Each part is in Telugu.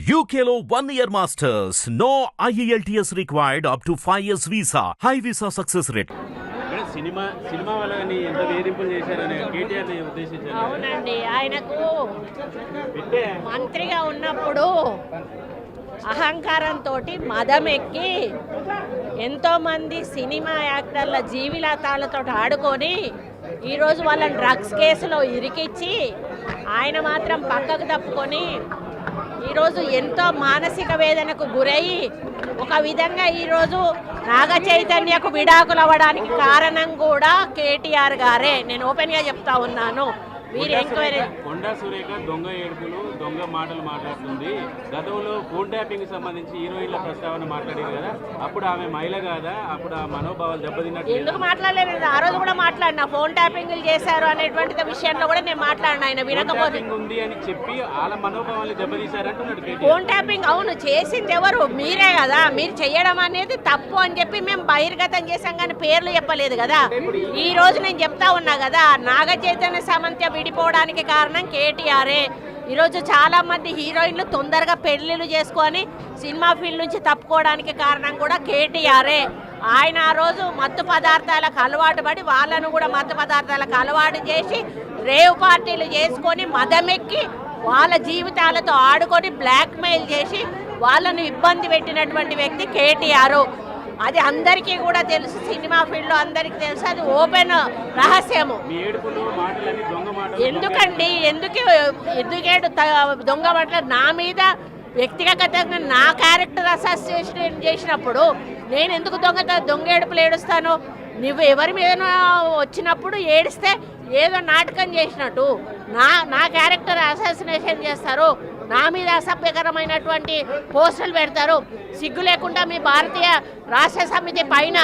UKలో 1 year masters. No IELTS required up to 5 years visa. High visa success rate. Cinema వాళ్ళని ఎంత వేధింపులు చేశారని కేటీఆర్ ఉద్దేశించారు. అవునండి, ఆయనకు మంత్రిగా ఉన్నప్పుడు అహంకారంతో మదం ఎక్కి ఎంతోమంది సినిమా యాక్టర్ల జీవితాలతో ఆడుకొని ఈరోజు వాళ్ళని డ్రగ్స్ కేసులో ఇరికిచ్చి ఆయన మాత్రం పక్కకు తప్పుకొని ఈరోజు ఎంతో మానసిక వేదనకు గురయ్యి ఒక విధంగా ఈరోజు నాగ చైతన్యకు విడాకులు అవ్వడానికి కారణం కూడా కేటీఆర్ గారే. నేను ఓపెన్గా చెప్తా ఉన్నాను. మీరు ఎంక్వైరీ కొండా సురేఖ దొంగ ఏడుపులు దొంగ మాటలు మాట్లాడుతుంది. గతంలో ఫోన్ ట్యాపింగ్ సంబంధించి హీరోయిన్ల ప్రస్తావన మాట్లాడారు కదా, అప్పుడు ఆమె మహిళ కాదా? అప్పుడు ఆ మనోభావాలు దెబ్బతిన్నట్టు ఎందుకు మాట్లాడలేదు? ఆ రోజు కూడా మాట్లాడినా ఫోన్ ట్యాపింగ్లు చేశారు అనేటువంటి విషయంలో కూడా నేను మాట్లాడినా. ఆయన వినకపోతే ఉంది అని చెప్పి వాళ్ళ మనోభావాలు దెబ్బతీశారంటున్నాడు. ఫోన్ ట్యాపింగ్ అవును చేసింది ఎవరు? మీరే కదా. మీరు చేయడం అనేది తప్పు అని చెప్పి మేము బహిర్గతం చేశాం, కానీ పేర్లు చెప్పలేదు కదా. ఈ రోజు నేను చెప్తా ఉన్నా కదా, నాగ చైతన్య సామంత్య విడిపోవడానికి కారణం కేటీఆరే. ఈరోజు చాలామంది హీరోయిన్లు తొందరగా పెళ్లిళ్ళు చేసుకొని సినిమా ఫీల్డ్ నుంచి తప్పుకోవడానికి కారణం కూడా కేటీఆరే. ఆయన ఆ రోజు మత్తు పదార్థాలకు అలవాటు పడి వాళ్ళను కూడా మత్తు పదార్థాలకు అలవాటు చేసి రేవ్ పార్టీలు చేసుకొని మదమెక్కి వాళ్ళ జీవితాలతో ఆడుకొని బ్లాక్మెయిల్ చేసి వాళ్ళను ఇబ్బంది పెట్టినటువంటి వ్యక్తి కేటీఆర్. అది అందరికీ కూడా తెలుసు, సినిమా ఫీల్డ్లో అందరికీ తెలుసు, అది ఓపెన్ రహస్యము. ఎందుకండి ఎందుకేడు దొంగ మాటలు నా మీద వ్యక్తిగతంగా నా క్యారెక్టర్ అసోసియేషన్ చేసినప్పుడు నేను ఎందుకు దొంగ ఏడుపులు ఏడుస్తాను? నువ్వు ఎవరి మీద వచ్చినప్పుడు ఏడిస్తే ఏదో నాటకం చేసినట్టు నా క్యారెక్టర్ అసాసినేషన్ చేస్తారు, నా మీద అసభ్యకరమైనటువంటి పోస్టులు పెడతారు. సిగ్గు లేకుండా మీ భారతీయ రాష్ట్ర సమితి పైన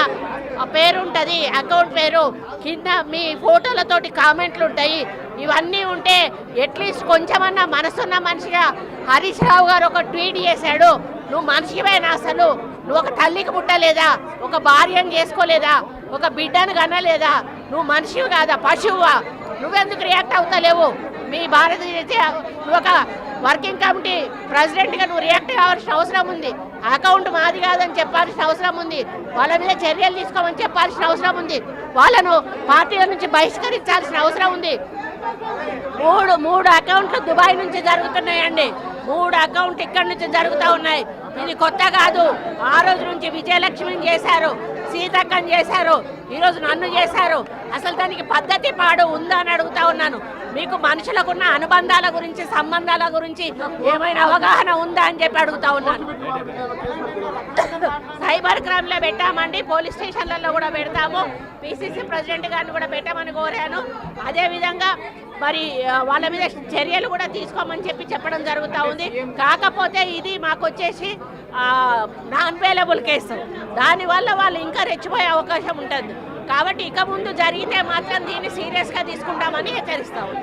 ఆ పేరు ఉంటుంది, అకౌంట్ పేరు, కింద మీ ఫోటోలతోటి కామెంట్లు ఉంటాయి. ఇవన్నీ ఉంటే అట్లీస్ట్ కొంచెమన్నా మనసున్న మనిషిగా హరీష్ రావు గారు ఒక ట్వీట్ చేశాడు, నువ్వు మనిషివేనా? అసలు నువ్వు ఒక తల్లికి పుట్టలేదా? ఒక భార్యను చేసుకోలేదా? ఒక బిడ్డను కనలేదా? నువ్వు మనిషివి కాదా, పశువువా? నువ్వెందుకు రియాక్ట్ అవుతలేవు? మీ భారతీయ ఒక వర్కింగ్ కమిటీ ప్రెసిడెంట్గా నువ్వు రియాక్ట్ కావాల్సిన అవసరం ఉంది. అకౌంట్ మాది కాదని చెప్పాల్సిన అవసరం ఉంది. వాళ్ళ మీద చర్యలు తీసుకోమని చెప్పాల్సిన అవసరం ఉంది. వాళ్ళను పార్టీల నుంచి బహిష్కరించాల్సిన అవసరం ఉంది. మూడు అకౌంట్లు దుబాయ్ నుంచి జరుగుతున్నాయండి. 3 అకౌంట్ ఇక్కడి నుంచి జరుగుతూ ఉన్నాయి. ఇది కొత్త కాదు. ఆ రోజు నుంచి విజయలక్ష్మిని చేశారు, సీతక్కని చేశారు, ఈరోజు నన్ను చేశారు. అసలు దానికి పద్ధతి పాడు ఉందా అని అడుగుతా ఉన్నాను. మీకు మనుషులకున్న అనుబంధాల గురించి, సంబంధాల గురించి ఏమైనా అవగాహన ఉందా అని చెప్పి అడుగుతా ఉన్నాను. సైబర్ క్రైమ్లో పెట్టామండి, పోలీస్ స్టేషన్లలో కూడా పెడతాము. పిసిసి ప్రెసిడెంట్ గారిని కూడా పెట్టామని కోరాను. అదేవిధంగా మరి వాళ్ళ మీద చర్యలు కూడా తీసుకోమని చెప్పడం జరుగుతూ ఉంది. కాకపోతే ఇది మాకు వచ్చేసి నాన్ అవైలబుల్ కేసు, దానివల్ల వాళ్ళు ఇంకా రెచ్చిపోయే అవకాశం ఉంటుంది. కాబట్టి ఇక ముందు జరిగితే మాత్రం దీన్ని సీరియస్గా తీసుకుంటామని హెచ్చరిస్తాము.